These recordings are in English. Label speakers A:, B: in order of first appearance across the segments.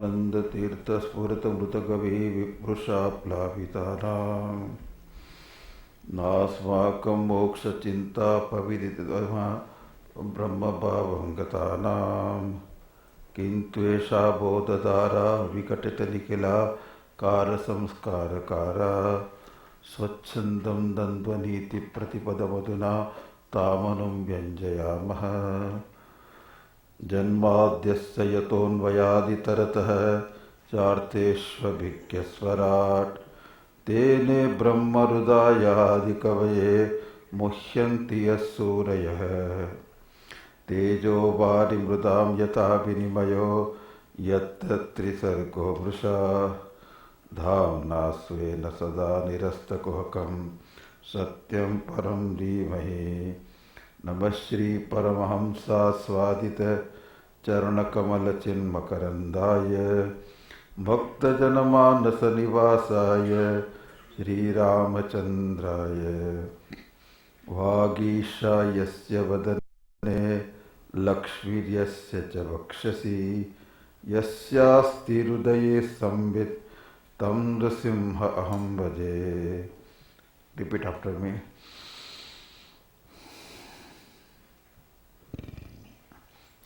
A: नन्दतीर्थस्फुरतमृतकविः विभृशाप्लावितानां नास्माकं मोक्षचिन्तापविदितमः ब्रह्मभावं गतानां किन्तु एषा बोधधारा विकटितनिखिलाकारसंस्कारकारा स्वच्छन्दं द्वन्द्वनीतिप्रतिपदमधुना तामनुं व्यञ्जयामः। जन्माद्यस्य यतोऽन्वयादितरतः चार्तेष्वभिज्ञस्वराट् तेने ब्रह्महृदायादिकवये मुह्यन्ति यः सूरयः। तेजो वारिमृदां यथा विनिमयो यत्र त्रिसर्गो वृषा धाम्ना स्वेन सदा निरस्तकुहकं सत्यं परं धीमहि। नमः श्री परमहंसास्वादित चरणकमलचिन्मकरन्दाय भक्तजनमानसनिवासाय श्रीरामचन्द्राय वागीशायस्य वदने लक्ष्मीर्यस्य च वक्षसि यस्यास्ति हृदये संवित् तं नृसिंह अहं भजे। Repeat after me.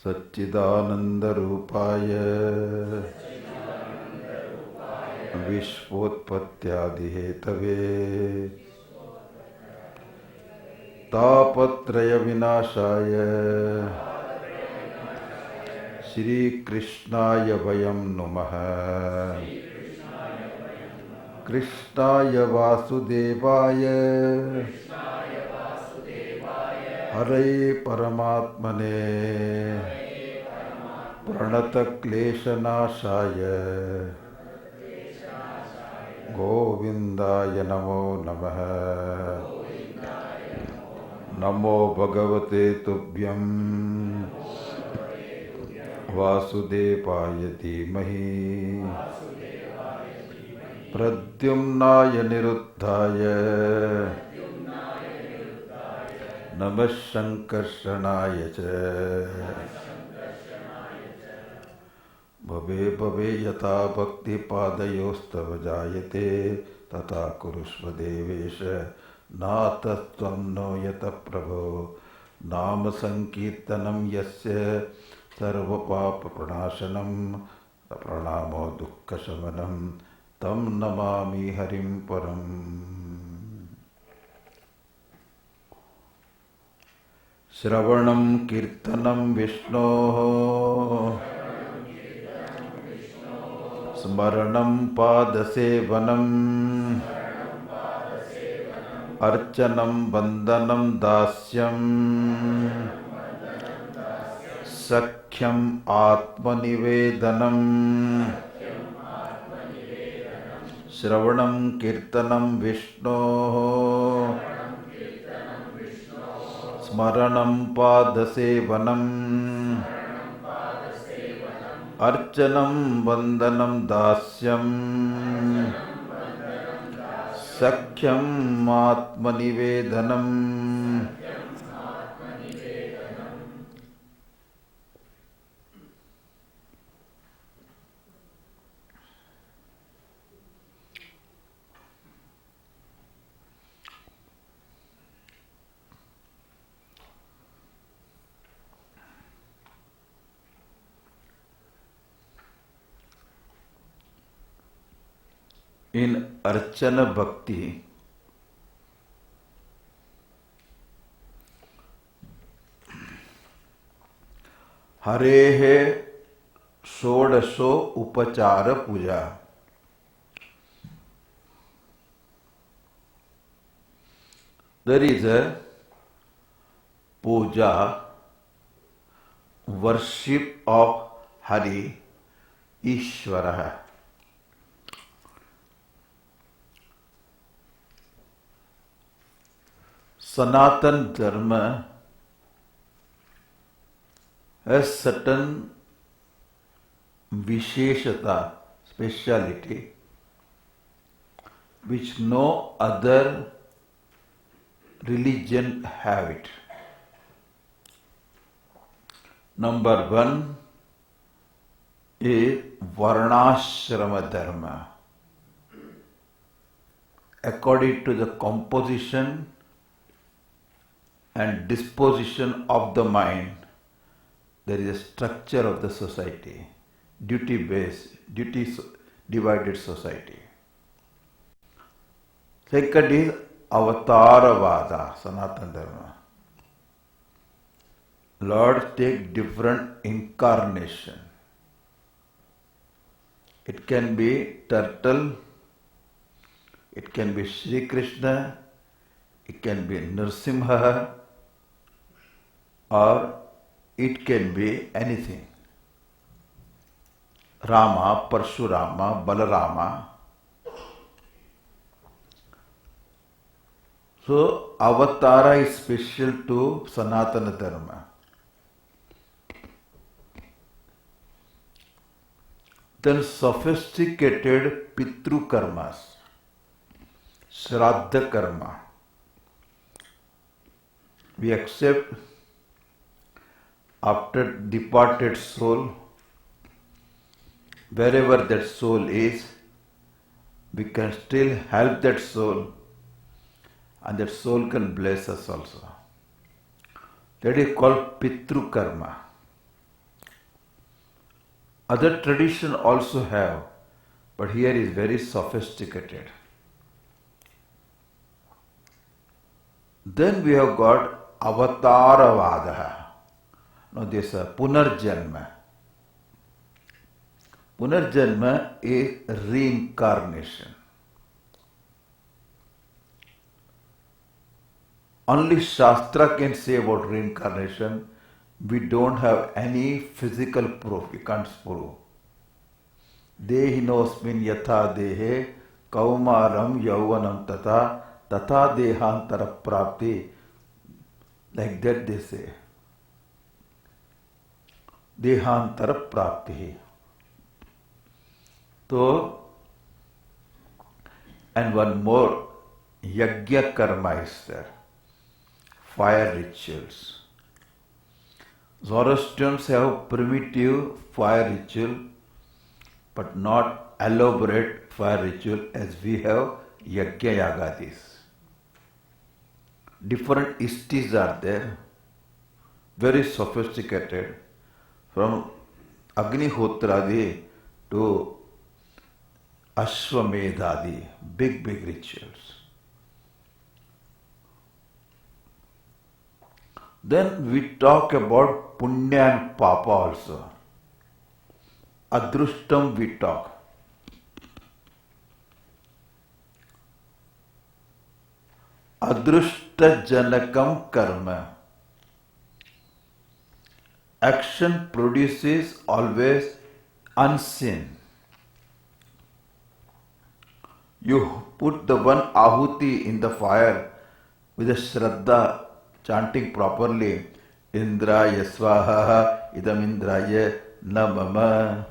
A: सच्चिदानन्दरूपाय विश्वोत्पत्त्यादिहेतवे तापत्रयविनाशाय श्रीकृष्णाय वयं नुमः। कृष्णाय वासुदेवाय हरे परमात्मने प्रणतक्लेशनाशाय गोविन्दाय नमो नमः। नमो भगवते तुभ्यं वासुदेवाय धीमहि प्रद्युम्नाय निरुद्धाय नमः संकर्षणाय च। भवे भवे यथा भक्तिपादयोस्तव जायते तथा कुरुष्व देवेश नातस्त्वं नो यतः प्रभो। नाम संकीर्तनं यस्य सर्वपापप्रणाशनं प्रणामो दुःखशमनं तं नमामि हरिं परम्। श्रवणं कीर्तनं विष्णोः स्मरणं पादसेवनम् अर्चनं वन्दनं दास्यं सख्यम् आत्मनिवेदनम्। श्रवणं कीर्तनं विष्णोः स्मरणं पादसेवनम् अर्चनं वन्दनं दास्यं सख्यम् आत्मनिवेदनम्। इन अर्चन भक्ति हरेः षोडशो उपचार पूजा। There is a puja, worship of Hari, Ishvara. Sanatan Dharma has certain visheshata, speciality, which no other religion have it. Number one is varnashrama dharma. According to the composition and disposition of the mind, there is a structure of the society, duty-based, duty-divided society. Second is Avataravada, Sanatana Dharma. Lord take different incarnation. It can be turtle, it can be Sri Krishna, it can be Nrsimha, or it can be anything. Rama, Parshurama, Balarama. So, Avatara is special to Sanatana Dharma. Then sophisticated Pitru karmas, Shraddha karma. We accept after departed soul, wherever that soul is, we can still help that soul and that soul can bless us also. That is called Pitru karma. Other tradition also have, but here is very sophisticated. Then we have got Avataravada. Now this is Punarjanma. Punarjanma is reincarnation. Only Shastra can say about reincarnation. We don't have any physical proof. We can't prove. Dehinosmin yatha dehe kaumaram yauvanam tata tata dehantara prapti. Like that they say. Dehantara prapti. So, and one more, yajna karma is there. Fire rituals. Zoroastrians have primitive fire ritual, but not elaborate fire ritual as we have yajna yagadis. Different istis are there, very sophisticated, from Agnihotradi to Ashwamedhadi, big rituals. Then we talk about Punya and Papa also. Adrushtam we talk. Adrushta Janakam Karma. Action produces always unseen. You put the one ahuti in the fire with a Shraddha, chanting properly, Indraya Swaha, Idam Indraya Namama.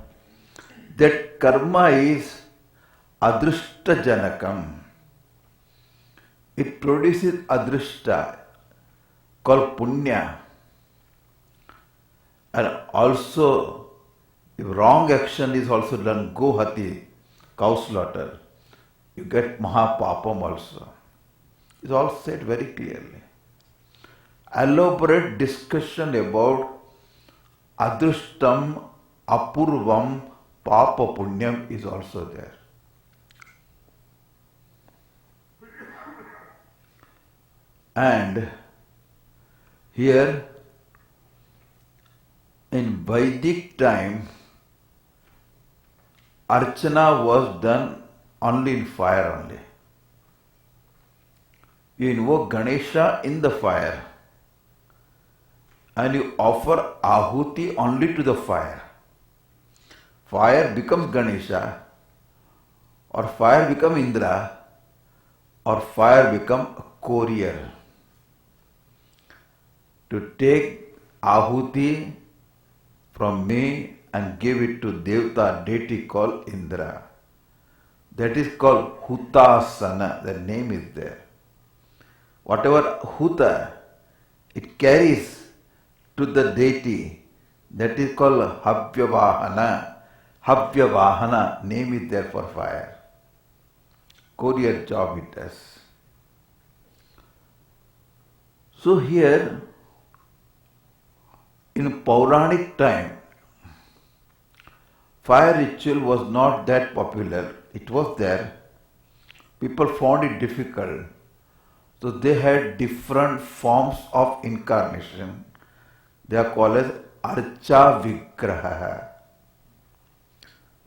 A: That karma is Adrushta Janakam. It produces Adrushta, called Punya. And also, if wrong action is also done, Gohati, cow slaughter, you get Mahapapam also. It's all said very clearly. Elaborate discussion about Adrushtam, Apurvam, Papa Punyam is also there. And here in Vedic time, Archana was done only in fire only. You invoke Ganesha in the fire and you offer Ahuti only to the fire. Fire becomes Ganesha, or fire becomes Indra, or fire becomes a courier to take Ahuti from me and give it to Devta, deity called Indra. That is called Hutasana, the name is there. Whatever Huta, it carries to the deity, that is called Havyavahana. Havya Vahana, name is there for fire. Courier job it does. So here, in Puranic time, fire ritual was not that popular. It was there. People found it difficult. So they had different forms of incarnation. They are called as Archa Vigraha.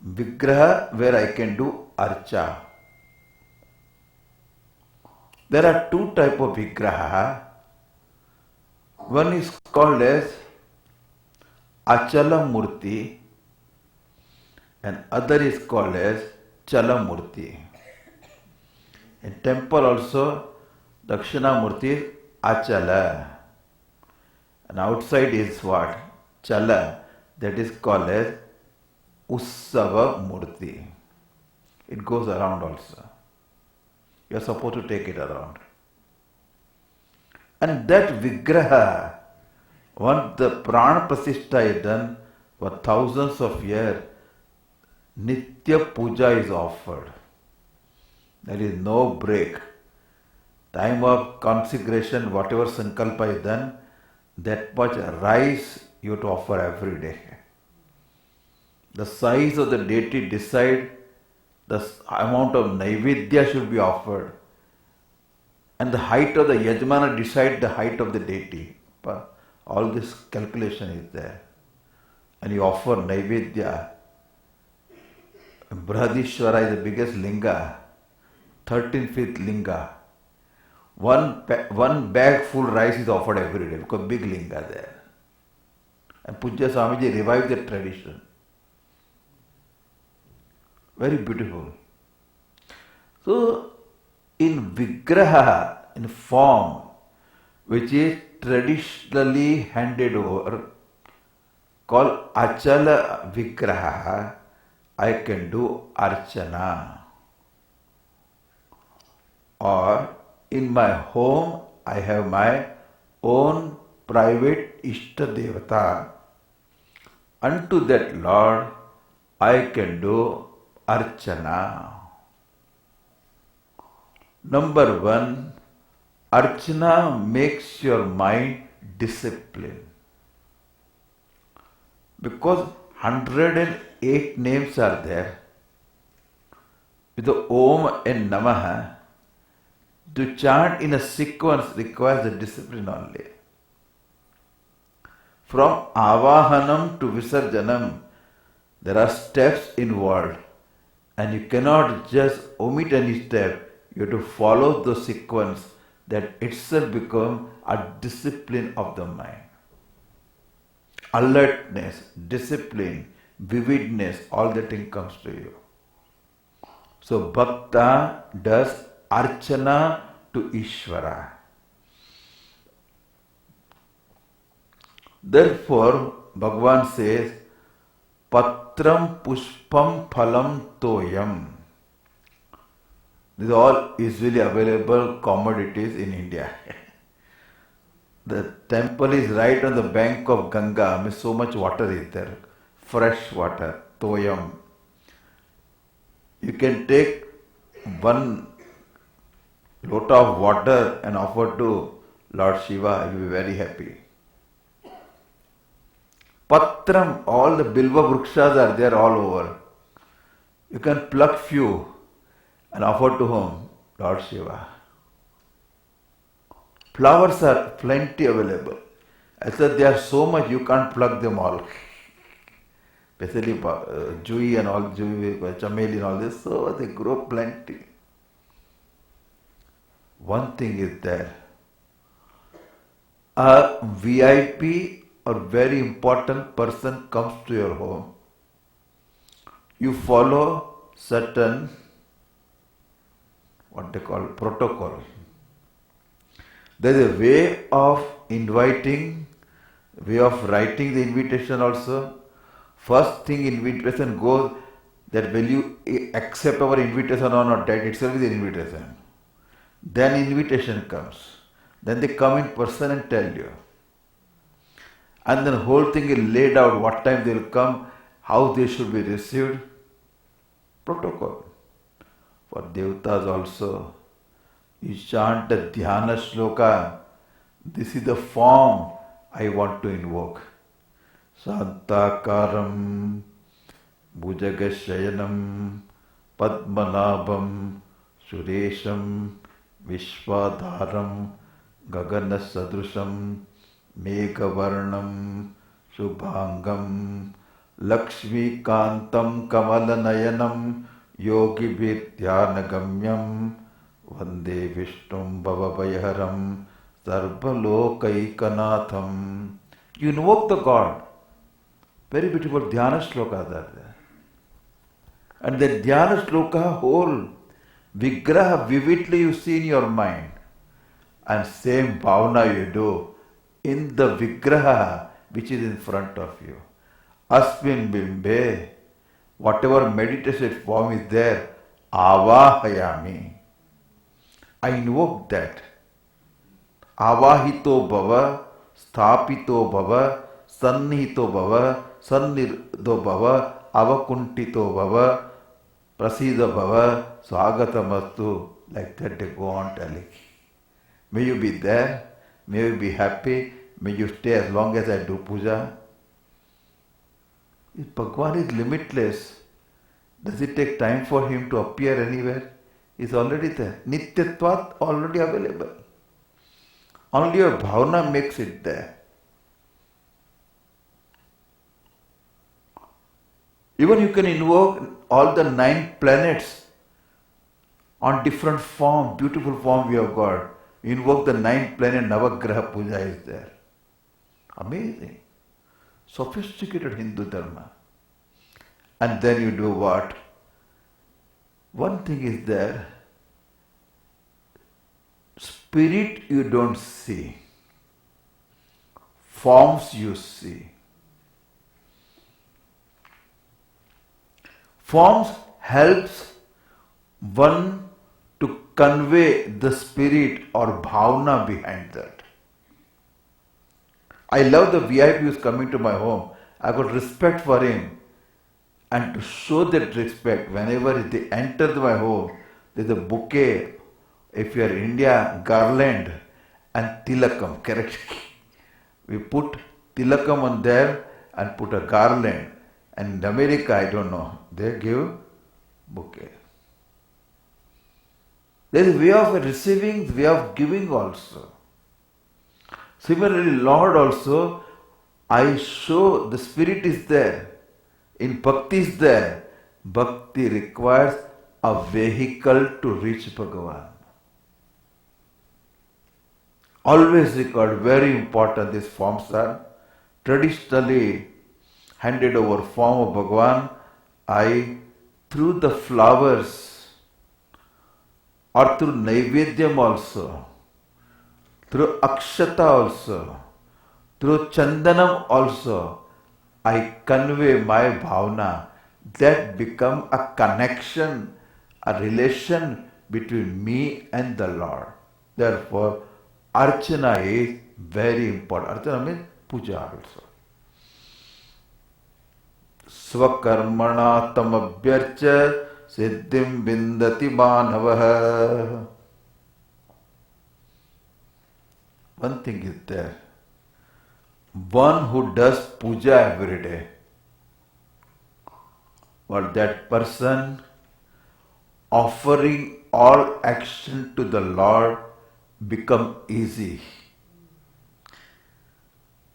A: Vigraha where I can do Archa. There are two types of Vigraha. One is called as Achala Murti and other is called as Chala Murti. In temple also, Dakshina Murti is Achala. And outside is what? Chala. That is called as Ussava Murti. It goes around also. You are supposed to take it around. And that Vigraha, once the Prana Prasishta is done, for thousands of years, Nitya Puja is offered. There is no break. Time of consecration, whatever Sankalpa is done, that much rice you have to offer every day. The size of the deity decide the amount of Naivedya should be offered. And the height of the Yajmana decide the height of the deity. All this calculation is there. And you offer Naivedya. Brihadishvara is the biggest linga, 13 feet linga. One bag full rice is offered every day because big linga there. And Pujya Swamiji revived that tradition. Very beautiful. So, in Vigraha, in form, which is traditionally handed over, called Achala Vigraha, I can do Archana. Or in my home, I have my own private Ishta Devata. Unto that Lord, I can do Archana. Number one, Archana makes your mind disciplined. Because 108 names are there. With the Om and Namaha, to chant in a sequence requires a discipline only. From Avahanam to Visarjanam, there are steps involved. And you cannot just omit any step. You have to follow the sequence that itself becomes a discipline of the mind. Alertness, discipline, vividness, all that thing comes to you. So Bhakta does Archana to Ishvara. Therefore, Bhagavan says, Patram Pushpam Phalam Toyam. These are all easily available commodities in India. The temple is right on the bank of Ganga. I mean, so much water is there. Fresh water, Toyam. You can take one lota of water and offer to Lord Shiva. He will be very happy. Patram, all the Bilva Vrukshas are there all over. You can pluck few and offer to whom? Lord Shiva. Flowers are plenty available. I said there are so much you can't pluck them all. Especially Jui and all, Jui, Chameli and all this, so they grow plenty. One thing is there. A VIP or very important person comes to your home. You follow certain, what they call, protocol. There is a way of inviting, way of writing the invitation also. First thing invitation goes that will you accept our invitation or not, that itself is an invitation. Then invitation comes. Then they come in person and tell you. And then whole thing is laid out, what time they will come, how they should be received? Protocol. For devatas also, you chant the dhyana shloka. This is the form I want to invoke. Santakaram Bhujagashayanam Padmanabham Suresham Vishwadharam Gagana Sadrusham Meghavarnam Subhangam Lakshmi Kantam Kamalanayanam Yogi Vidyanagamyam Vande Vishnum Bhavabhayaharam Sarvalokaikanatham. You invoke the God. Very beautiful dhyana shlokas are there. And the dhyana shloka whole vigraha vividly you see in your mind. And same bhavana you do in the vigraha which is in front of you. Asmin bimbe, whatever meditation form is there, avahayami. I invoke that. Avahito bhava, sthapito bhava, sannihito bhava, sannirdo bhava, avakuntito bhava, prasida bhava, swagatamastu. Like that they go on telling. May you be there, may you be happy, may you stay as long as I do puja. If Bhagavan is limitless, does it take time for him to appear anywhere? He is already there. Nityatvat already available. Only your bhavana makes it there. Even you can invoke all the 9 planets on different form, beautiful form we have got. You invoke the 9 planet, Navagraha Puja is there. Amazing. Sophisticated Hindu Dharma. And then you do what? One thing is there. Spirit you don't see. Forms you see. Forms helps one to convey the spirit or bhavana behind that. I love the VIP who is coming to my home. I got respect for him. And to show that respect, whenever they enter my home, there's a bouquet. If you are in India, garland and tilakam, correct? We put tilakam on there and put a garland. And in America, I don't know, they give bouquet. There is a way of receiving, way of giving also. Similarly, Lord also, I show the Spirit is there. In Bhakti is there. Bhakti requires a vehicle to reach Bhagavan. Always record, very important, these forms are traditionally handed over form of Bhagavan. I, through the flowers or through Naivedyam also, through Akshata also, through Chandanam also, I convey my bhavana. That become a connection, a relation between me and the Lord. Therefore, Archana is very important. Archana means puja also. Swakarmana tamabhyarcha siddhim vindati manavaha. One thing is there. One who does puja every day, but that person offering all action to the Lord become easy.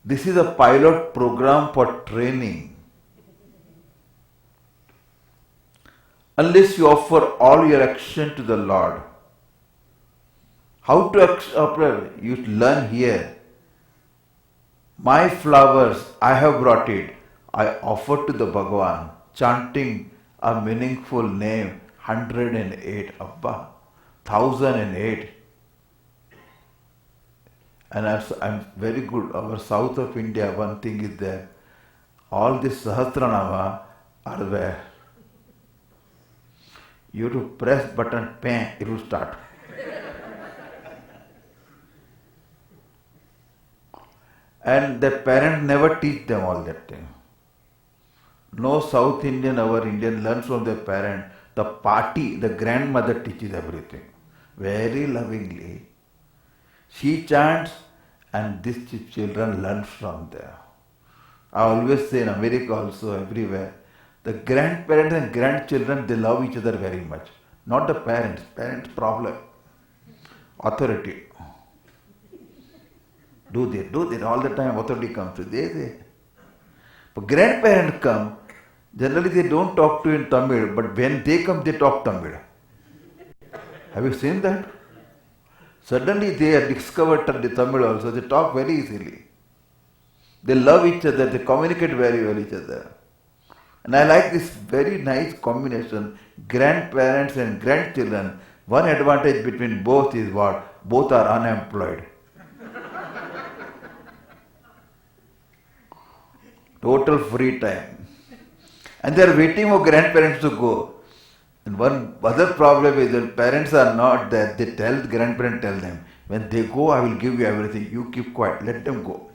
A: This is a pilot program for training. Unless you offer all your action to the Lord, how to offer? You learn here. My flowers, I have brought it. I offer to the Bhagavan, chanting a meaningful name, 108, Abba, 1008. And I'm very good. Our south of India, one thing is there. All this Sahasranama are there. You have to press button, pen, it will start. And the parent never teach them all that thing. No South Indian, our Indian learns from their parent. The party, the grandmother teaches everything. Very lovingly. She chants and these children learn from there. I always say in America also, everywhere, the grandparents and grandchildren, they love each other very much. Not the parents. Parents problem. Authority. Do this. All the time authority comes to they. But grandparents come, generally they don't talk to you in Tamil, but when they come, they talk Tamil. Have you seen that? Suddenly they have discovered the Tamil also, they talk very easily. They love each other, they communicate very well each other. And I like this very nice combination, grandparents and grandchildren. One advantage between both is what? Both are unemployed. Total free time. And they are waiting for grandparents to go. And one other problem is that parents are not there. They tell, grandparents tell them, when they go, I will give you everything. You keep quiet. Let them go.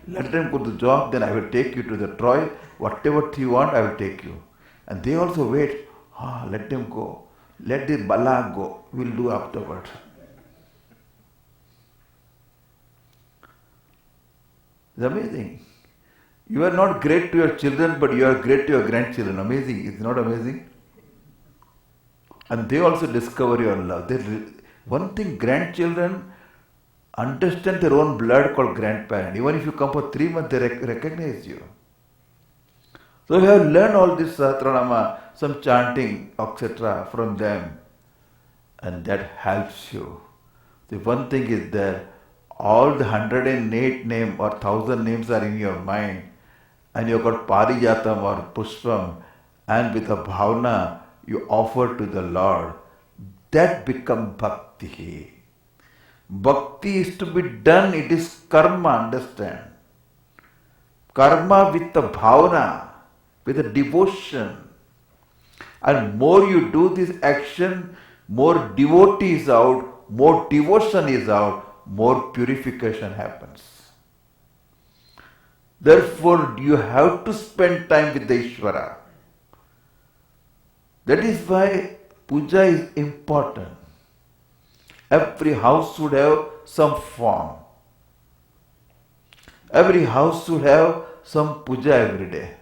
A: Let them go to the job, then I will take you to the Troy. Whatever you want, I will take you. And they also wait. Let them go. Let the Bala go. We will do afterwards. It's amazing. You are not great to your children, but you are great to your grandchildren. Amazing. It's not amazing? And they also discover your love. One thing, grandchildren understand their own blood called grandparent. Even if you come for 3 months, they recognize you. So you have learned all this Sahasranama, some chanting, etc. from them. And that helps you. The one thing is that all the 108 names or 1000 names are in your mind. And you have got Parijatam or Pushpam. And with a bhavana, you offer to the Lord. That becomes bhakti. Bhakti is to be done, it is karma, understand. Karma with the bhavana, with the devotion. And more you do this action, more devotee is out, more devotion is out, more purification happens. Therefore, you have to spend time with the Ishvara. That is why puja is important. Every house should have some form. Every house should have some puja every day.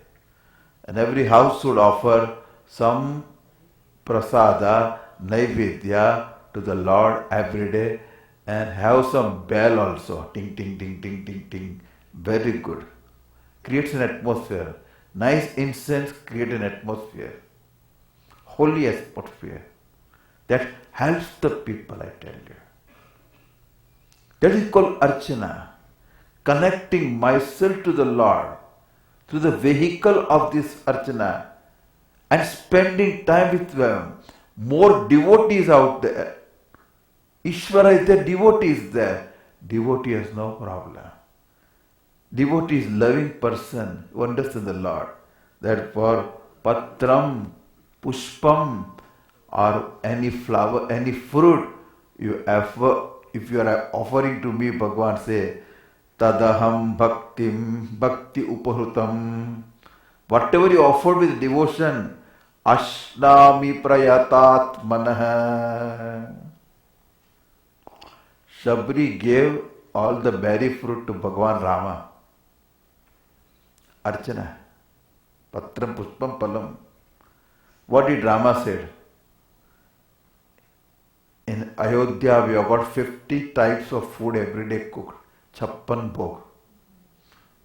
A: And every house should offer some prasada, naivedya to the Lord every day and have some bell also. Ting, ting, ting, ting, ting, ting. Very good. Creates an atmosphere. Nice incense creates an atmosphere. Holy atmosphere. That helps the people, I tell you. That is called Archana. Connecting myself to the Lord through the vehicle of this Archana and spending time with them. More devotees out there. Ishvara is there, devotee is there. Devotee has no problem. Devotee is loving person who understands the Lord. Therefore, patram, pushpam, or any flower, any fruit, if you are offering to me, Bhagavan say, tadaham bhaktim, bhakti upahrutam. Whatever you offer with devotion, ashnami prayatat manah. Shabri gave all the berry fruit to Bhagavan Rama. Archana. Patram pushpam palam. What did Rama say? In Ayodhya, we have got 50 types of food every day cooked. Chappan bhog.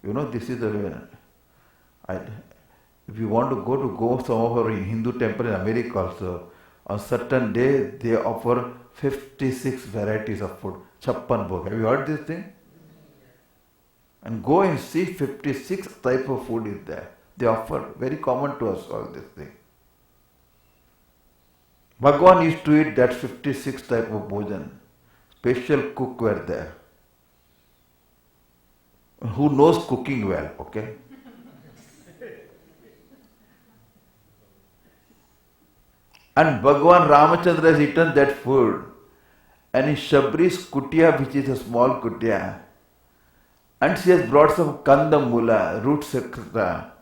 A: You know, this is the way. If you want to go somewhere in Hindu temple in America also, on certain day they offer 56 varieties of food. Chappan bhog. Have you heard this thing? And go and see 56 type of food is there. They offer. Very common to us all this thing. Bhagavan used to eat that 56 type of bhojan. Special cook were there. Who knows cooking well, okay? And Bhagavan Ramachandra has eaten that food. And in Shabri's kutia, which is a small kutia, and she has brought some kanda mula, roots, etc.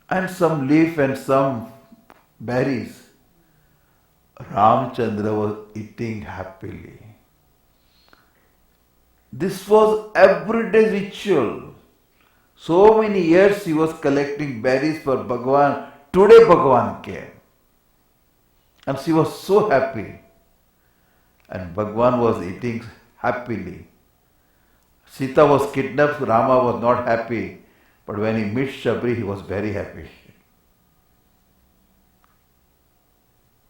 A: and some leaf and some berries. Ramchandra was eating happily. This was everyday ritual. So many years he was collecting berries for Bhagavan. Today Bhagavan came. And she was so happy. And Bhagavan was eating happily. Sita was kidnapped, Rama was not happy. But when he met Shabri, he was very happy.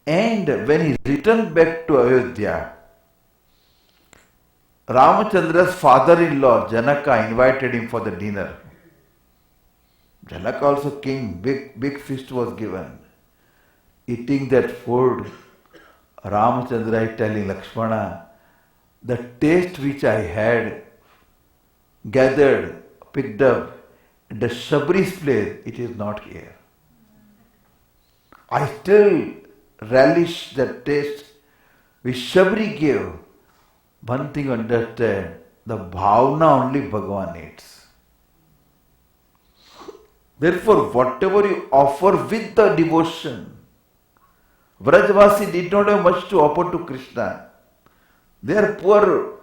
A: And when he returned back to Ayodhya, Ramachandra's father-in-law, Janaka, invited him for the dinner. Janaka also came, big feast was given. Eating that food, Ramachandra is telling Lakshmana, the taste which I had gathered, picked up in the Shabri's place, it is not here. I still relish the taste which Shabri gave. One thing understand, the bhavna only Bhagavan eats. Therefore, whatever you offer with the devotion, Vrajvasi did not have much to offer to Krishna. They are poor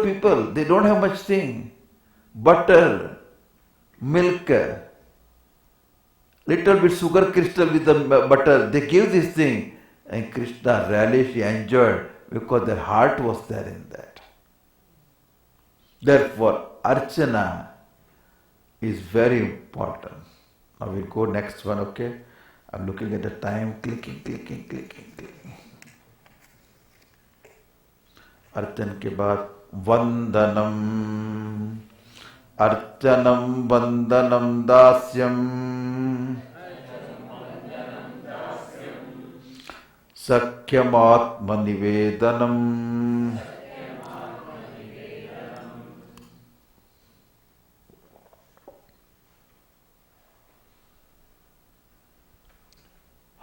A: people. They don't have much thing. Butter, milk, little bit sugar crystal with the butter. They give this thing. And Krishna relished, he enjoyed because their heart was there in that. Therefore, Archana is very important. Now we'll go next one, okay? I'm looking at the time, clicking. अर्चन के बाद वंदनम, अर्चनम वंदनम दास्यम, सख्यमात्मनिवेदनम,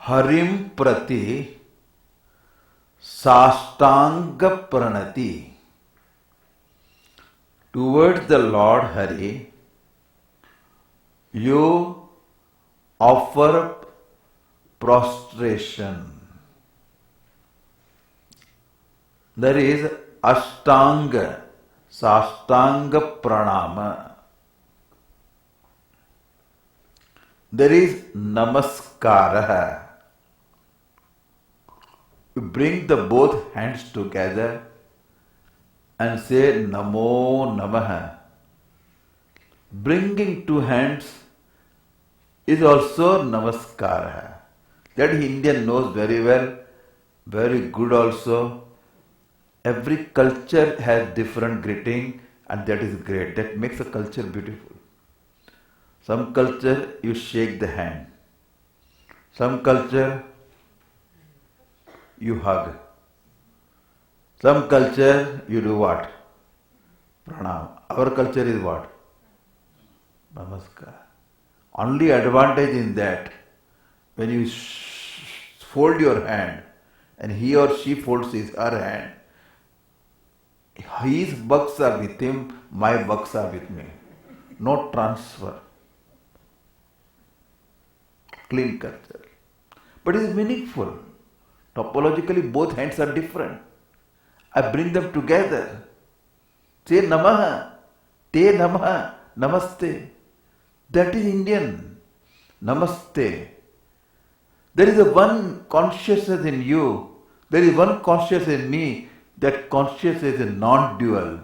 A: हरिम प्रति साष्टांग Pranati. Towards the Lord Hari, you offer prostration. There is Ashtanga, Sashtanga Pranama. There is Namaskara. You bring the both hands together and say Namo Namaha. Bringing two hands is also Namaskara. That Indian knows very well, very good also. Every culture has different greeting and that is great. That makes a culture beautiful. Some culture you shake the hand. Some culture you hug. Some culture you do what? Pranam. Our culture is what? Namaskar. Only advantage in that, when you fold your hand and he or she folds her hand, his bucks are with him, my bucks are with me. No transfer. Clean culture. But it is meaningful. Topologically, both hands are different. I bring them together. Say Namaha, Te Namaha, Namaste. That is Indian. Namaste. There is a one consciousness in you. There is one consciousness in me. That consciousness is non-dual.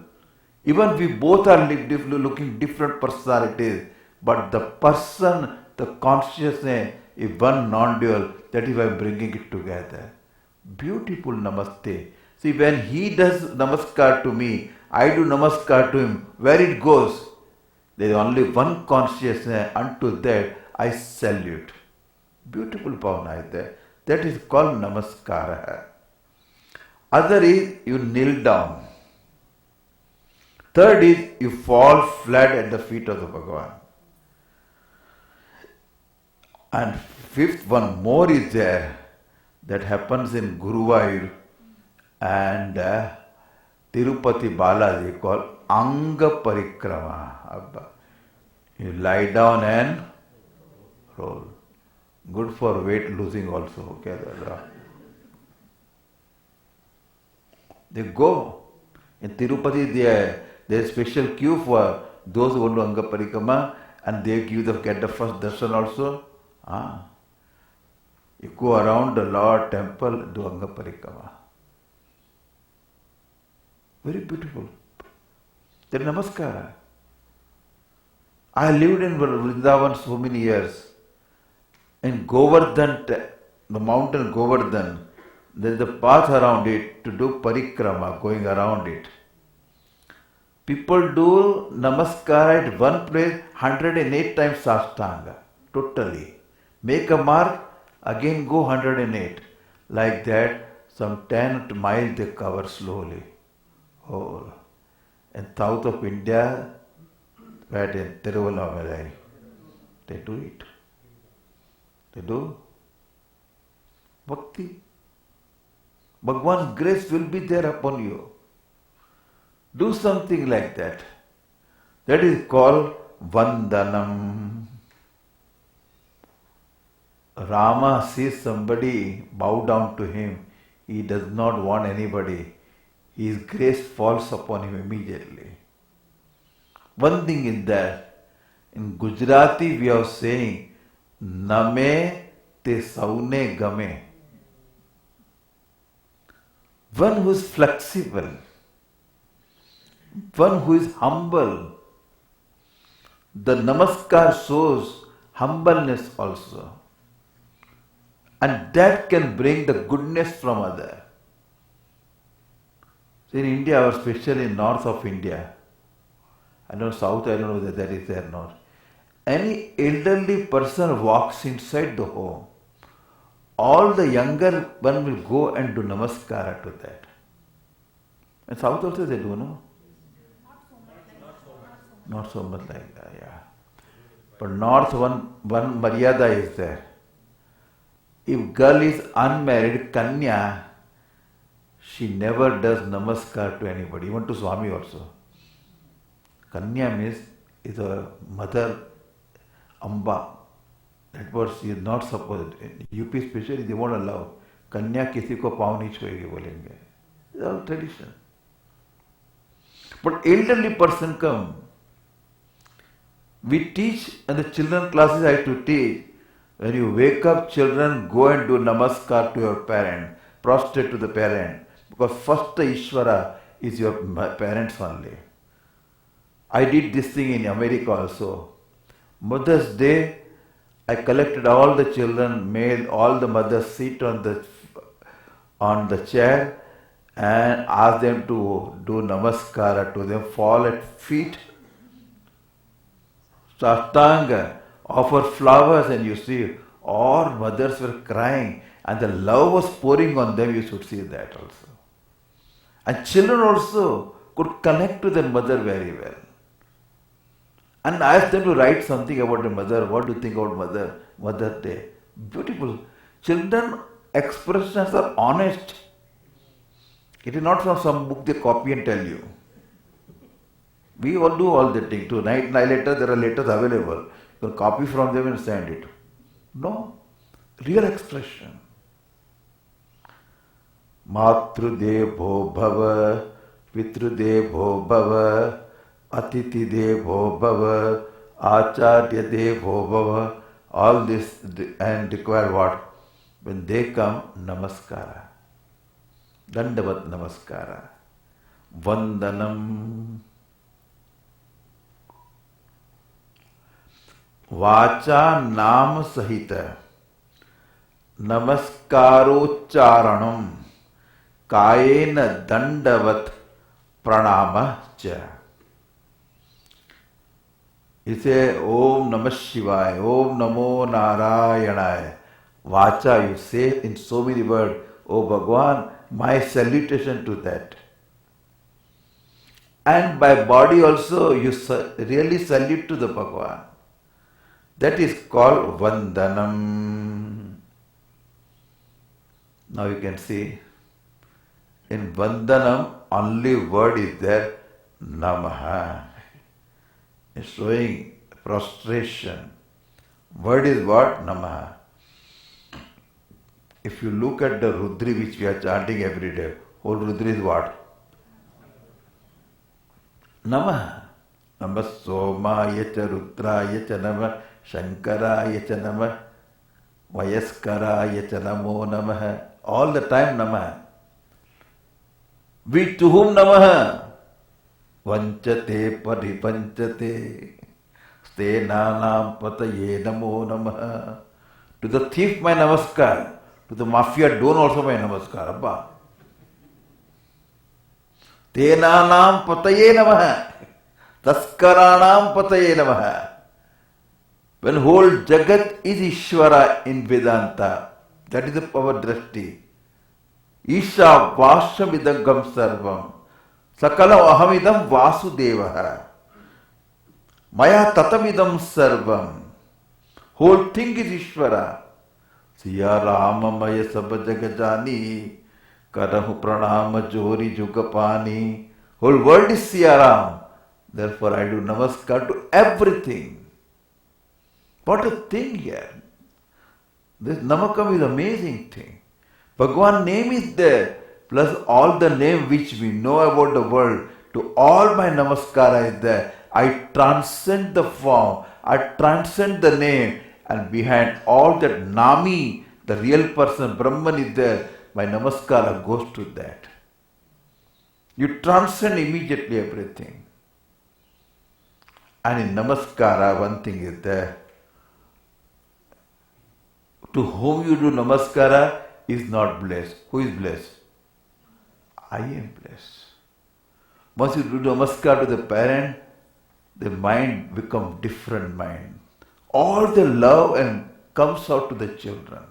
A: Even we both are looking different personalities, but the person, the consciousness is one non-dual. That is why I am bringing it together. Beautiful Namaste. See, when he does Namaskar to me, I do Namaskar to him. Where it goes, there is only one consciousness. Unto that, I salute. Beautiful bhavana is there. That is called Namaskara. Other is you kneel down. Third is you fall flat at the feet of the Bhagavan. And fifth one more is there. That happens in Guruvayur and Tirupati Balaji called Anga Parikrama. You lie down and control. Good for weight losing also. Okay? They go. In Tirupati, there is special queue for those who want to Anga Parikrama, and they get the first darshan also. You go around the Lord temple, do Anga Parikrama. Very beautiful. Then Namaskara. I lived in Vrindavan so many years. In Govardhan, the mountain Govardhan, there is a path around it to do parikrama, going around it. People do namaskara at one place 108 times sastanga, totally. Make a mark, again go 108. Like that, some 10 miles they cover slowly. Oh. In south of India, right in Tiruvannamalai, they do it. They do bhakti. Bhagwan's grace will be there upon you. Do something like that. That is called Vandanam. Rama sees somebody bow down to him. He does not want anybody. His grace falls upon him immediately. One thing is that in Gujarati we are saying Name te saune game. One who is flexible, one who is humble. The namaskar shows humbleness also. And that can bring the goodness from other. So in India, or especially in north of India, I know south, I don't know whether that is there or not. Any elderly person walks inside the home, all the younger one will go and do namaskara to that. In south also they do, no? Not so much like that, yeah. But north one maryada is there. If girl is unmarried, kanya, she never does namaskar to anybody, even to Swami also. Kanya means is a mother Amba. That was she is not supposed. In UP especially they won't allow. Kanya किसी को पाँव नहीं छुएगी बोलेंगे. It's all tradition. But elderly person come. We teach and the children classes I have to teach. When you wake up, children, go and do namaskar to your parent, prostrate to the parent. Because first the Ishvara is your parents only. I did this thing in America also. Mother's Day, I collected all the children, made all the mothers sit on the chair and asked them to do namaskara to them, fall at feet, Sastanga, offer flowers, and you see all mothers were crying and the love was pouring on them. You should see that also. And children also could connect to their mother very well. And ask them to write something about the mother. What do you think about mother? Mother's Day. Beautiful. Children expressions are honest. It is not from some book they copy and tell you. We all do all that thing. Tonight, later, there are letters available. You can copy from them and send it. No. Real expression. Matrudevo bhava, Pitrudevo bhava, Atiti devo bhava, Acharya devo bhava. All this and require what? When they come, namaskara. Dandavat namaskara. Vandanam. Vacha nam sahita. Namaskarocharanam. Kayena dandavat pranama cha. You say Om Namah Shivaya, Om Namo Narayanaya. Vacha, you say in so many words, Oh Bhagwan, my salutation to that. And by body also, you really salute to the Bhagwan. That is called Vandanam. Now you can see, in Vandanam, only word is there, Namaha. It's showing prostration. Word is what? Namaha. If you look at the Rudri which we are chanting every day, whole Rudri is what? Namaha. Namah Somaya cha Rudraya cha Namah Shankaraya cha Namah Vayaskaraya cha Namo Namaha. All the time Namaha. We to whom Namaha? Vanchate paripanchate stenanam pataye namo namaha. To the thief my namaskar. To the mafia don also my namaskar. Abba. Tenanam pataye namaha. Taskaranam pataye namaha. When whole Jagat is Ishvara in Vedanta, that is the power drashti. Isha Vashamidagam Sarvam. Sakala Ahamidam Vasudevaha. Maya Tatamidam Sarvam. Whole thing is Ishvara. Siya Rama Maya Sabajagajani. Karahu Pranama Jori Jugapani. Whole world is Siya Ram. Therefore I do namaskar to everything. What a thing here. This Namakam is amazing thing. Bhagwan name is there, plus all the name which we know about the world, to all my namaskara is there. I transcend the form, I transcend the name, and behind all that Nami, the real person, Brahman is there, my namaskara goes to that. You transcend immediately everything. And in namaskara, one thing is there. To whom you do namaskara is not blessed. Who is blessed? I am blessed. Once you do namaskar to the parent, the mind becomes different mind. All the love and comes out to the children.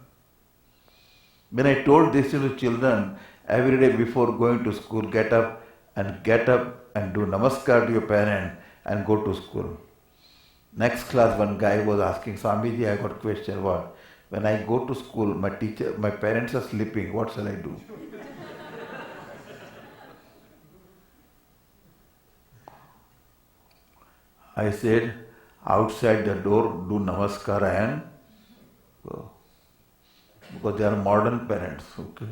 A: When I told this to the children, every day before going to school, get up and do namaskar to your parent and go to school. Next class, one guy was asking, Swamiji, I got a question. What? When I go to school, my parents are sleeping. What shall I do? I said, outside the door, do namaskar and go. Because they are modern parents. Okay.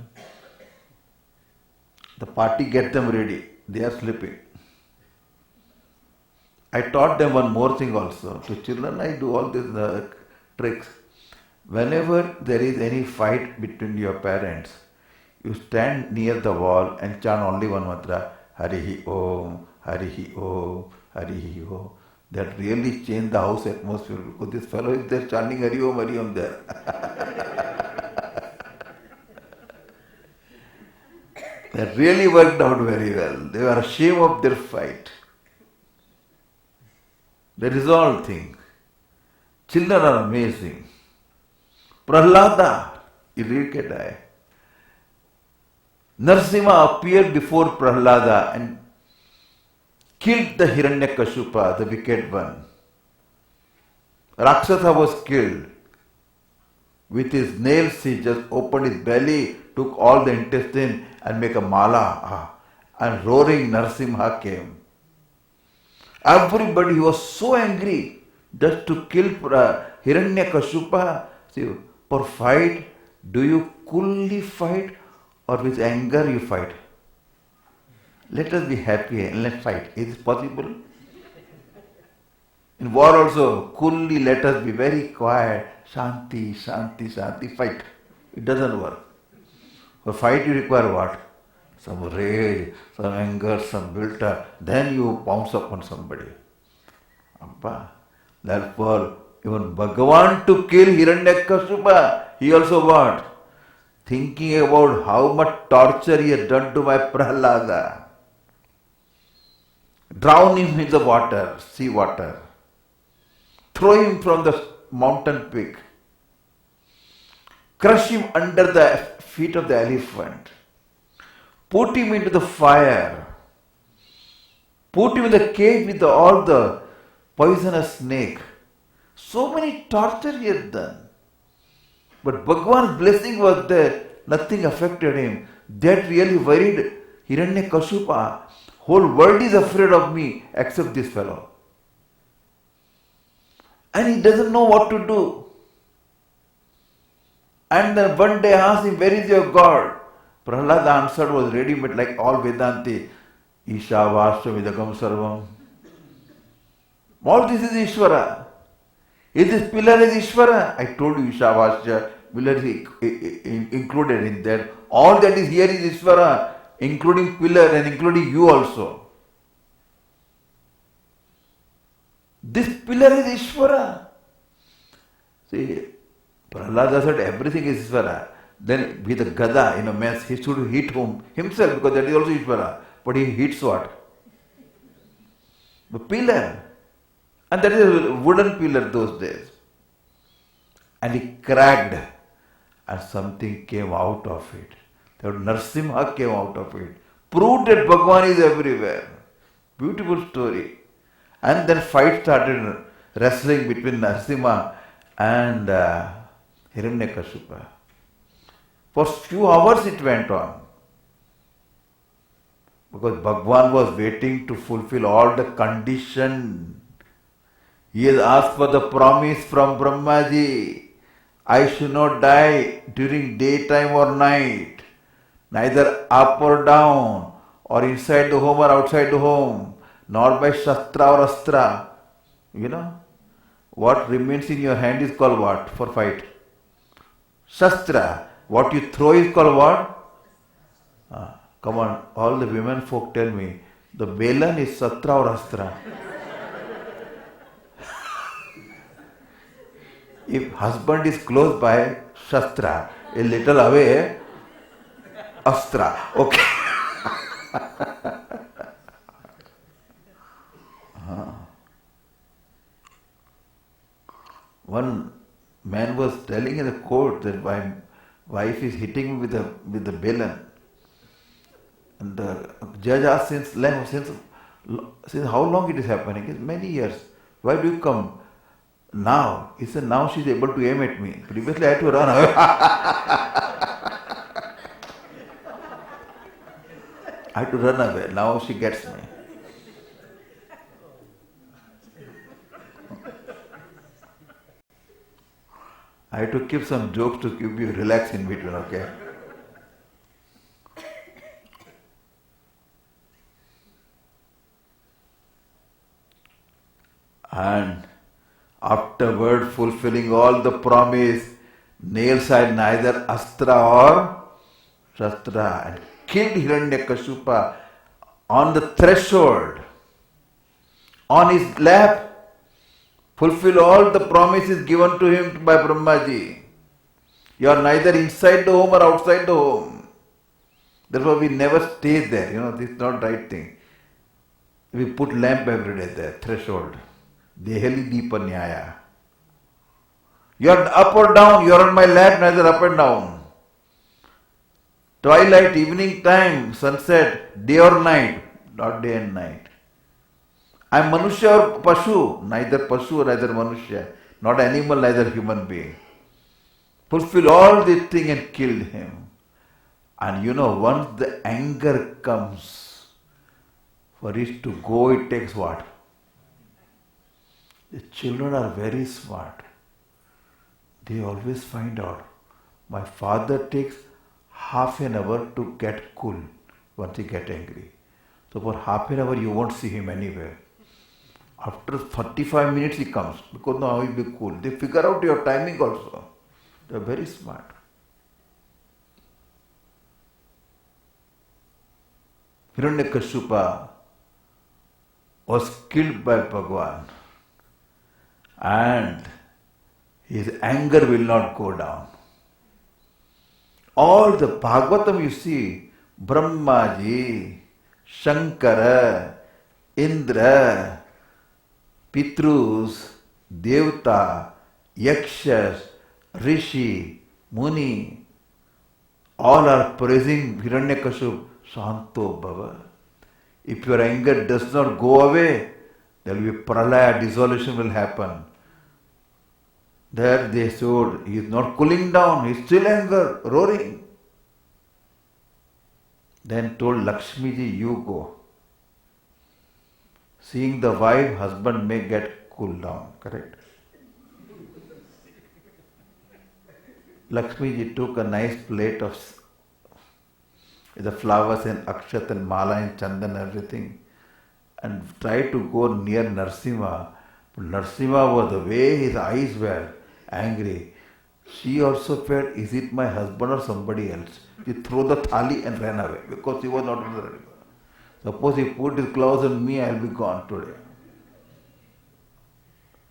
A: The party, get them ready. They are sleeping. I taught them one more thing also. To children, I do all these tricks. Whenever there is any fight between your parents, you stand near the wall and chant only one mantra, Harihi Om, Harihi Om, Harihi Om. That really changed the house atmosphere, because this fellow is there chanting Hari Om there. That really worked out very well. They were ashamed of their fight. That is all thing. Children are amazing. Prahlada, you read it. Narsimha appeared before Prahlada and killed the Hiranyakashipu, the wicked one. Rakshasa was killed. With his nails, he just opened his belly, took all the intestine and make a mala. And roaring Narsimha came. Everybody was so angry just to kill Hiranyakashipu. See, for fight, do you coolly fight or with anger you fight? Let us be happy and let's fight. Is it possible? In war also, coolly let us be very quiet. Shanti, Shanti, Shanti, fight. It doesn't work. For fight you require what? Some rage, some anger, some built-up. Then you pounce upon somebody. Abba. Therefore, even Bhagavan to kill Hiranyakashipu, he also what? Thinking about how much torture he had done to my Prahlada. Drown him in the water, sea water. Throw him from the mountain peak. Crush him under the feet of the elephant. Put him into the fire. Put him in the cage with all the poisonous snake. So many torture he had done. But Bhagavan's blessing was there. Nothing affected him. That really worried Hiranyakashipu. Whole world is afraid of me except this fellow. And he doesn't know what to do. And then one day asked him, where is your God? Prahlad answered was ready, but like all Vedanti, Isha Vasya Vidagam Sarvam. All this is Ishvara. Is this pillar is Ishvara? I told you Isha Vasya, pillar is included in that. All that is here is Ishvara, including pillar and including you also. This pillar is Ishvara. See, Prahlada said everything is Ishvara. Then with a gada, means he should hit himself because that is also Ishvara. But he hits what? The pillar. And that is a wooden pillar those days. And he cracked and something came out of it. That Narsimha came out of it. Proved that Bhagwan is everywhere. Beautiful story. And then fight started, wrestling between Narsimha and Hiranyakashipu. For few hours it went on. Because Bhagwan was waiting to fulfill all the condition. He has asked for the promise from Brahmaji. I should not die during daytime or night, neither up or down, or inside the home or outside the home, nor by Shastra or Astra. What remains in your hand is called what for fight? Shastra. What you throw is called what? Come on, all the women folk tell me, the Belan is Shastra or Astra? If husband is close by, Shastra. A little away, Astra. Okay. One man was telling in the court that my wife is hitting me with the balan. And the judge asked since how long it is happening? He said, many years. Why do you come now? He said, now she is able to aim at me. Previously I had to run away. I had to run away. Now she gets me. I have to keep some jokes to keep you relaxed in between, okay? And afterward, fulfilling all the promise, nails had neither Astra or Shastra, and killed Hiranyakashipu on the threshold, on his lap. Fulfill all the promises given to him by Brahmaji. You are neither inside the home or outside the home. Therefore we never stay there. This is not the right thing. We put lamp every day there, threshold. Dehali Deepa Nyaya. You are up or down, you are on my lap, neither up and down. Twilight, evening time, sunset, day or night, not day and night. I am Manushya or Pashu, neither Pashu neither Manushya, not animal, neither human being. Fulfill all this thing and killed him. And once the anger comes, for it to go, it takes what? The children are very smart. They always find out. My father takes half an hour to get cool once he gets angry. So for half an hour you won't see him anywhere. After 35 minutes he comes, because now he will be cool. They figure out your timing also. They are very smart. Hiranyakashipu was killed by Bhagwan, and his anger will not go down. All the Bhagavatam you see, Brahmaji, Shankara, Indra, Pitrus, Devta, Yakshas, Rishi, Muni, all are praising Hiranyakashipu, Shanto Bhava. If your anger does not go away, there will be pralaya, dissolution will happen. There they showed, he is not cooling down, he is still anger, roaring. Then told Lakshmiji, you go. Seeing the wife, husband may get cool down, correct? Lakshmi ji took a nice plate of the flowers and akshat and mala and chandan and everything and tried to go near Narsimha. But Narsimha was the way his eyes were angry. She also felt, is it my husband or somebody else? She threw the thali and ran away because he was not in the river. Suppose he put his claws on me, I will be gone today.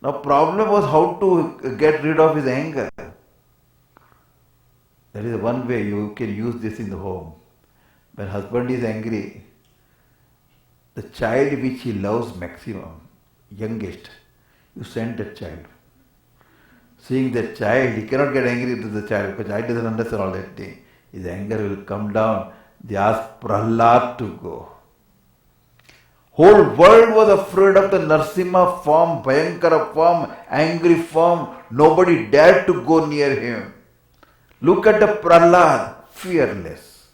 A: Now problem was how to get rid of his anger. That is one way you can use this in the home. When husband is angry, the child which he loves maximum, youngest, you send that child. Seeing that child, he cannot get angry to the child because child doesn't understand all that thing. His anger will come down. They ask Prahlad to go. Whole world was afraid of the Narsimha form, Bhayankara form, angry form. Nobody dared to go near him. Look at the Prahlad, fearless.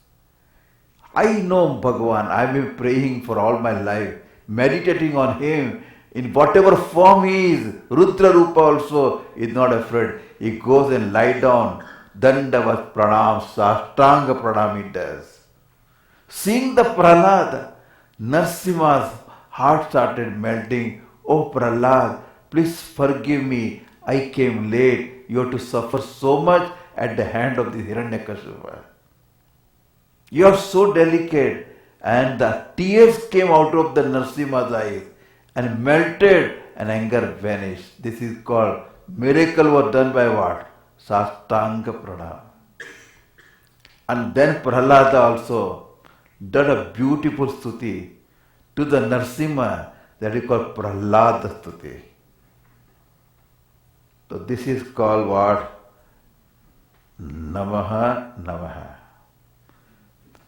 A: I know Bhagavan, I have been praying for all my life, meditating on him. In whatever form he is, Rudra Rupa also is not afraid. He goes and lie down. Dandavat pranam, Sastanga pranam he does. Seeing the Prahlad, Narsimha's heart started melting. Oh Prahlad, please forgive me. I came late. You have to suffer so much at the hand of the Hiranyakashipu. You are so delicate. And the tears came out of the Narsimha's eyes and melted and anger vanished. This is called miracle was done by what? Sastanga pranam. And then Prahlada also did a beautiful stuti to the Narsimha that is called Prahlada stuti. So this is called what? Namaha Namaha.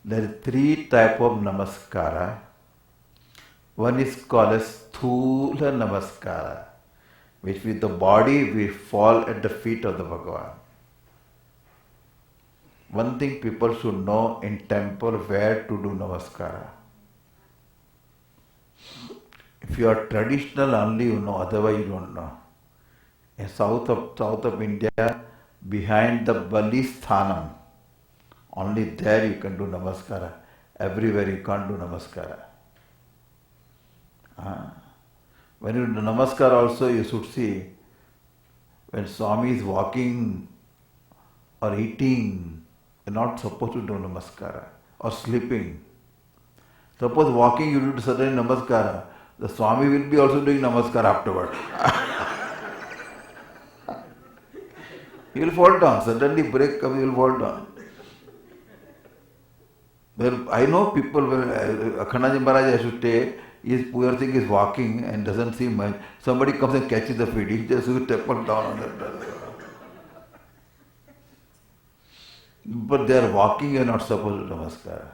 A: There are three types of namaskara. One is called as Sthula Namaskara, which with the body we fall at the feet of the Bhagavan. One thing people should know in temple where to do Namaskara. If you are traditional only you know, otherwise you don't know. In south of India, behind the Bali Sthanam, only there you can do Namaskara. Everywhere you can't do Namaskara. When you do Namaskar also you should see when Swami is walking or eating, you are not supposed to do Namaskara or sleeping. Suppose walking you do suddenly Namaskara, the Swami will be also doing Namaskar afterward. He will fall down, suddenly break comes, he will fall down. Well, I know people, Akhandaji Maharaj used to say, his poor thing is walking and doesn't see much. Somebody comes and catches the feet, he just will topple down on that. But they are walking, you are not supposed to Namaskara.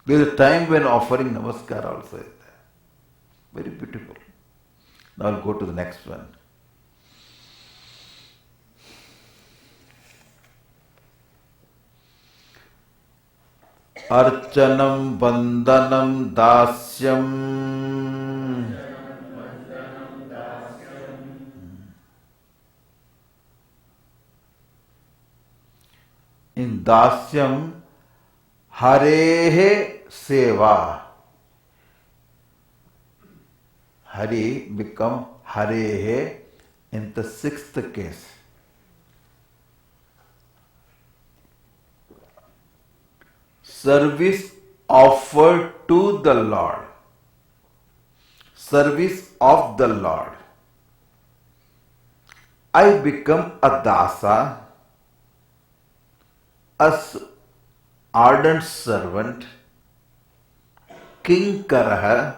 A: There is a time when offering Namaskara also is there. Very beautiful. Now I'll go to the next one. Archanam Bandhanam Dasyam. In Dasyam, Harehe Seva. Hari become Harehe in the sixth case. Service offered to the Lord. Service of the Lord. I become a dasa, as ardent servant, kinkaraha,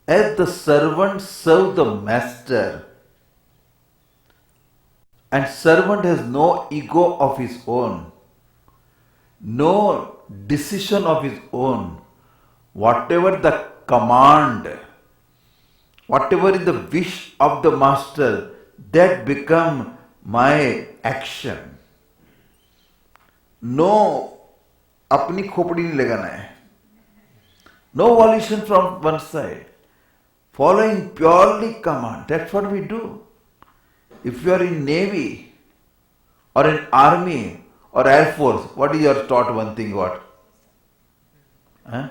A: as the servant serve the master, and servant has no ego of his own, no decision of his own. Whatever the command, whatever is the wish of the master, that become my action. No, अपनी खोपड़ी नहीं लगाना है. No volition from one side. Following purely command. That's what we do. If you are in Navy or in army or air force, what is your taught one thing what? Huh?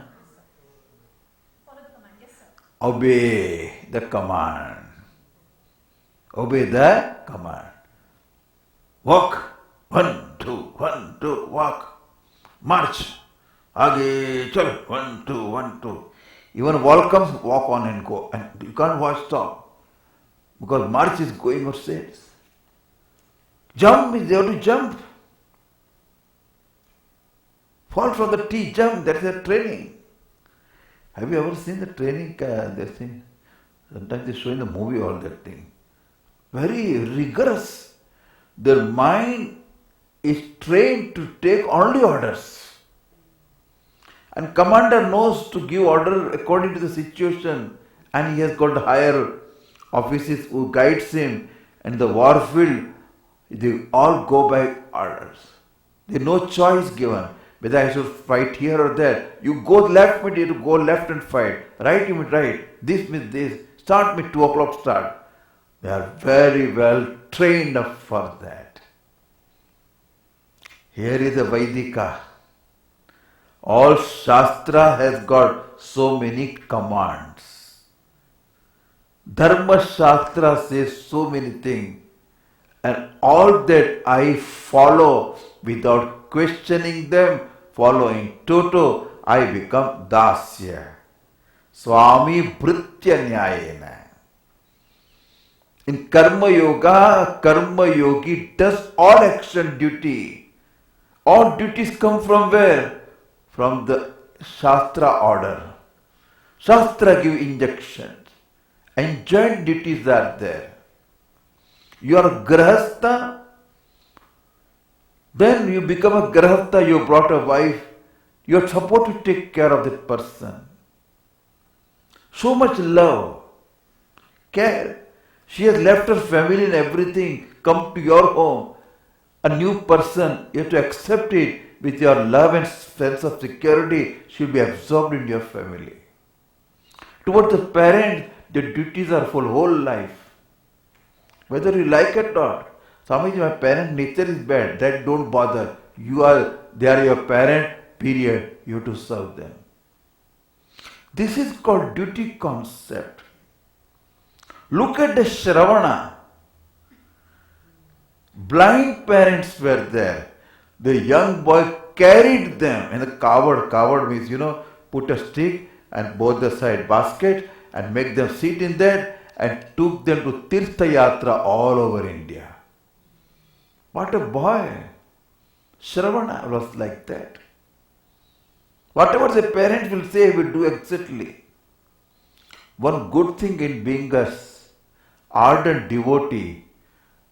B: Follow the command. Yes, sir.
A: Obey the command. Obey the command. Walk. 1, 2, 1, 2, walk. March. Aage chalo. 1, 2, 1, 2. Even wall comes, walk on and go. And you can't watch stop. Because march is going or says. Jump is there to jump. Fall from the T, jump. That is a training. Have you ever seen the training? That thing? Sometimes they show in the movie all that thing. Very rigorous. Their mind is trained to take only orders. And commander knows to give order according to the situation, and he has got higher officers who guides him. And the war field, they all go by orders. There is no choice given whether I should fight here or there. You go left, means you go left and fight. Right, you mean right. This means this. Start me 2 o'clock start. They are very well trained up for that. Here is a Vaidika. All Shastra has got so many commands. Dharma Shastra says so many things. And all that I follow without questioning them, following toto, I become Dasya. Swami Bhritya Nyayena. In Karma Yoga, Karma Yogi does all action duty. All duties come from where? From the Shastra order. Shastra give injunctions. And joint duties are there. You are Grahastha, then you become a Grahastha, you brought a wife, you are supposed to take care of that person. So much love, care. She has left her family and everything, come to your home. A new person, you have to accept it with your love and sense of security. She will be absorbed in your family. Towards the parents, the duties are for whole life. Whether you like it or not. Swamiji, my parent nature is bad. That don't bother. They are your parent, period. You have to serve them. This is called duty concept. Look at the Shravana. Blind parents were there. The young boy carried them in the covered. Covered means, put a stick and both the side basket and make them sit in that and took them to Tirtha Yatra all over India. What a boy! Shravana was like that. Whatever the parents will say, he will do exactly. One good thing in being a ardent devotee,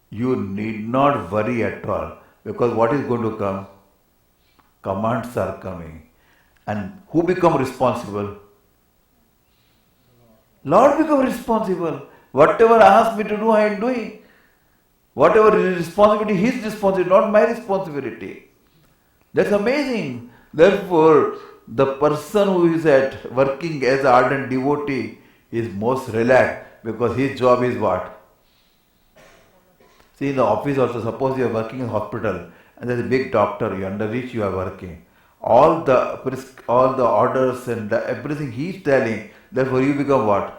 A: you need not worry at all. Because what is going to come? Commands are coming. And who become responsible? Lord become responsible. Whatever asked me to do, I am doing. Whatever is responsibility, his responsibility, not my responsibility. That's amazing. Therefore, the person who is working as an ardent devotee is most relaxed because his job is what? See, in the office also, suppose you are working in a hospital and there is a big doctor, under which you are working. All the orders and everything he is telling, therefore you become what?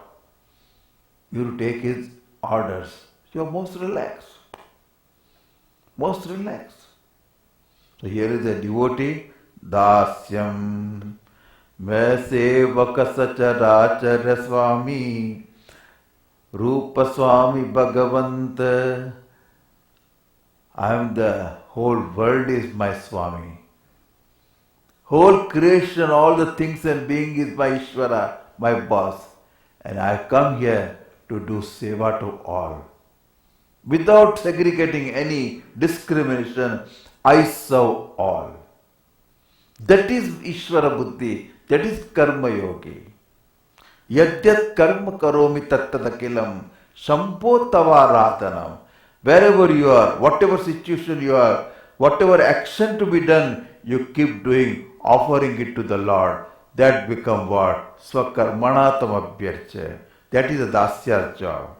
A: You take his orders. You are most relaxed. Most relaxed. So here is a devotee, Dasyam, Mesevaka Sacharacara Swami, Rupa Swami Bhagavanta. I am the whole world is my Swami. Whole creation, all the things and being is my Ishvara, my boss. And I come here to do seva to all. Without segregating any discrimination, I serve all. That is Ishvara Buddhi, that is Karma Yogi. Yadyat karma karomi tattadakilam, shampo tavaradhanam. Wherever you are, whatever situation you are, whatever action to be done, you keep doing, offering it to the Lord. That become what? Swakarmanatam abhyarcha. That is a Dasya's job.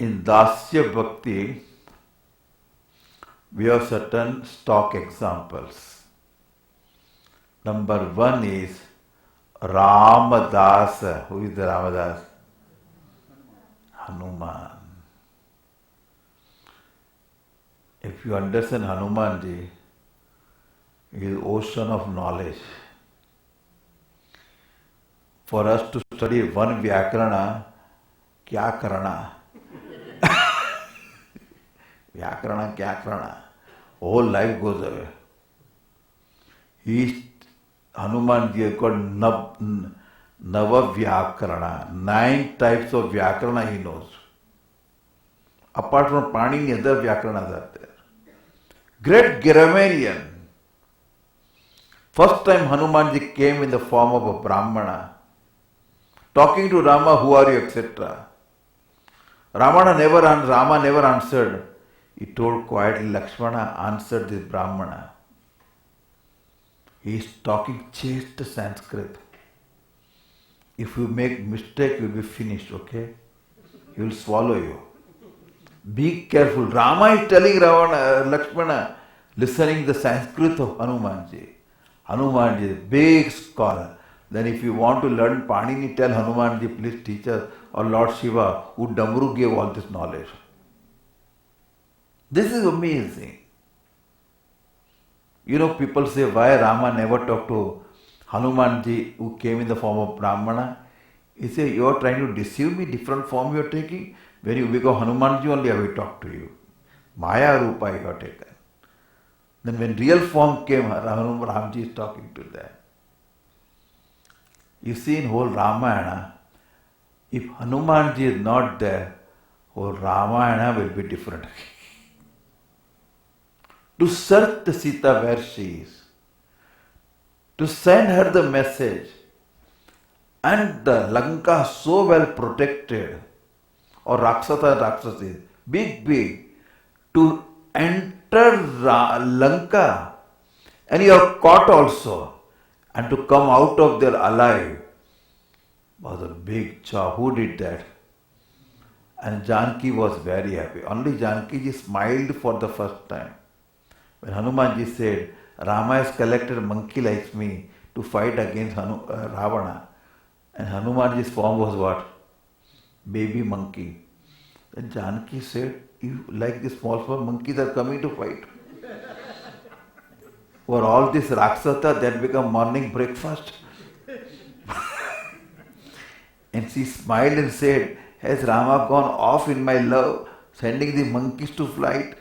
A: in Dasya Bhakti, we have certain stock examples. Number one is Ramadas. Who is the Ramadas? Hanuman. If you understand Hanumanji, he is ocean of knowledge. For us to study one Vyakarana, kya karana? Vyakarana, kya karana? Whole life goes away. Hanumanji is called Nava Vyakarana. 9 types of Vyakarana he knows. Apart from Panini, other Vyakaranas are there. Great grammarian. First time Hanumanji came in the form of a Brahmana, talking to Rama, who are you, etc. Rama never answered. He told quietly, Lakshmana answered this Brahmana. He is talking chaste Sanskrit. If you make mistake, you will be finished, okay? He will swallow you. Be careful. Rama is telling Lakshmana, listening the Sanskrit of Hanumanji. Hanumanji is a big scholar. Then if you want to learn Panini, tell Hanumanji, please teach us, or Lord Shiva, who Damru gave all this knowledge. This is amazing. You know, people say, why Rama never talked to Hanumanji, who came in the form of Brahmana? He said, you are trying to deceive me, different form you are taking. When you become Hanumanji, only I will talk to you. Maya Rupa you have taken. Then when real form came, Ramji is talking to them. You see in whole Ramayana, if Hanumanji is not there, whole Ramayana will be different. To search the Sita where she is, to send her the message, and the Lanka so well protected, or Rakshasa, big, to enter Lanka, and you are caught also, and to come out of there alive, was a big job. Who did that? And Janki was very happy. Only Janki ji smiled for the first time. When Hanumanji said, Rama has collected a monkey like me to fight against Ravana. And Hanumanji's form was what? Baby monkey. Then Janki said, you like the small monkeys are coming to fight. For all this Rakshasa, that become morning breakfast. And she smiled and said, has Rama gone off in my love, sending the monkeys to flight?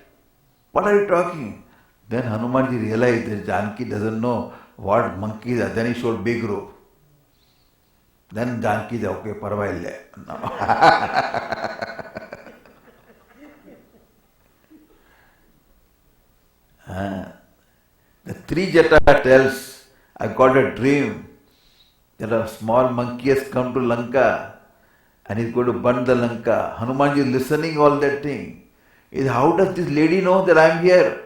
A: What are you talking? Then Hanumanji realized that Janki doesn't know what monkeys are. Then he showed big rope. Then Janki said, okay, parvaille. The Trijata tells, I got a dream that a small monkey has come to Lanka and he's going to burn the Lanka. Hanumanji is listening all that thing. How does this lady know that I am here?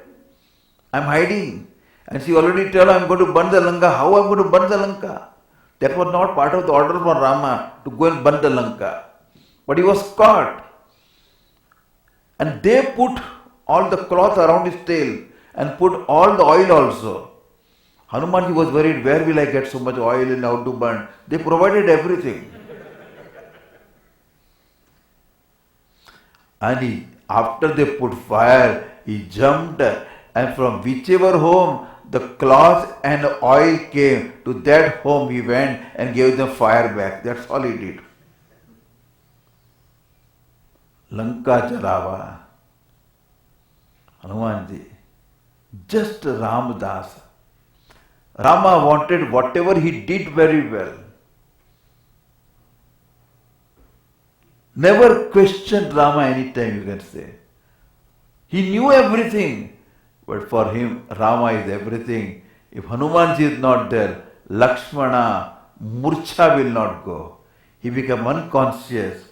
A: I am hiding. And she already told I am going to burn the Lanka. How I am going to burn the Lanka? That was not part of the order for Rama to go and burn the Lanka. But he was caught. And they put all the cloth around his tail and put all the oil also. Hanumanji was worried, where will I get so much oil and how to burn? They provided everything. And after they put fire, he jumped, and from whichever home the cloth and oil came, to that home he went and gave them fire back. That's all he did. Lanka Jalava. Hanumanji. Just Ramadas. Rama wanted whatever he did very well. Never questioned Rama anytime, you can say. He knew everything. But for him, Rama is everything. If Hanumanji is not there, Lakshmana, Murcha will not go. He become unconscious.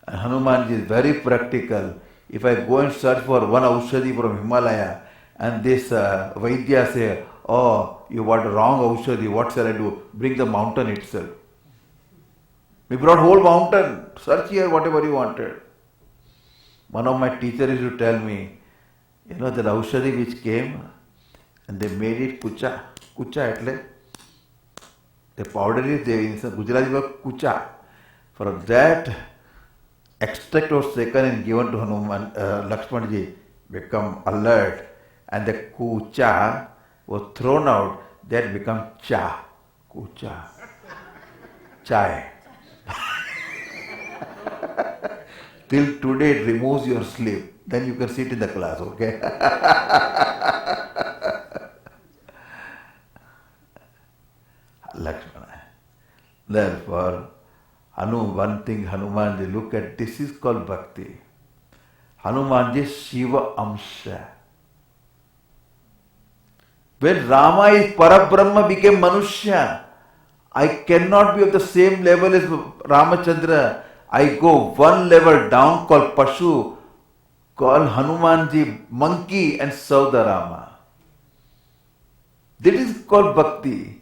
A: And Hanumanji is very practical. If I go and search for one Aushadhi from Himalaya, and this Vaidya say, oh, you want a wrong Aushadhi, what shall I do? Bring the mountain itself. We brought whole mountain. Search here whatever you wanted. One of my teachers used to tell me, you know, the Aushadhi which came and they made it kucha. Kucha એટલે the powder is there in Gujarati word kucha. From that, extract was taken and given to Hanuman, Lakshmanji, become alert, and the kucha was thrown out. That become cha, kucha, chai. Till today it removes your sleep. Then you can sit in the class, okay? Lakshmana. Therefore, one thing Hanumanji, look at, this is called bhakti. Hanumanji Shiva Amsha. When Rama is Parabrahma became Manushya, I cannot be of the same level as Ramachandra. I go one level down called Pashu, called Hanumanji monkey and serve the Rama. That is called bhakti.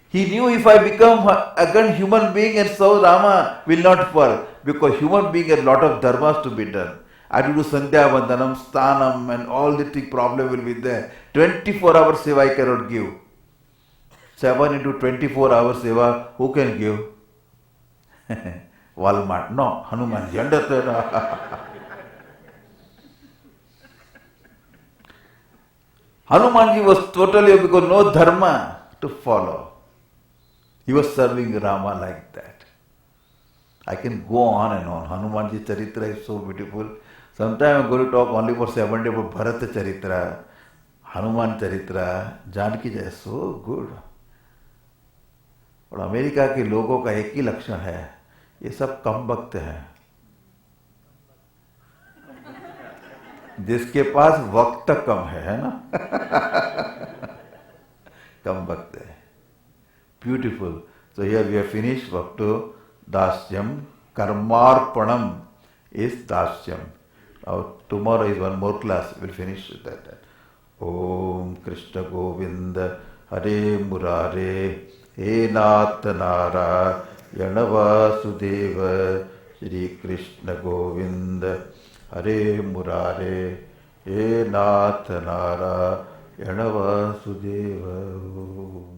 A: He knew if I become again human being and serve Rama will not work, because human being has a lot of dharmas to be done. I have to do Sandhya Vandanam, Sthanam, and all the problem will be there. 24 hours seva I cannot give. 7 into 24 hours seva, who can give? Walmart. No, Hanumanji. Understand? Hanumanji was totally, because no dharma to follow. He was serving Rama like that. I can go on and on. Hanumanji Charitra is so beautiful. Sometime I'm going to talk only for 7 days about Bharat Charitra, Hanuman Charitra, Janki Jai, so good. और America के लोगों का एक ही लक्षण है, ये सब कम वक्त है. जिसके पास वक्त कम है ना? कम वक्त है. Beautiful. So here we have finished Vaktu Dasyam. Karmarpanam is Dasyam. Now tomorrow is one more class. We'll finish with that. Om Krishna Govinda Hare Murare He Nath Nara Yanavasudeva Shri Krishna Govinda Hare Murare He Nath Nara Yanavasudeva.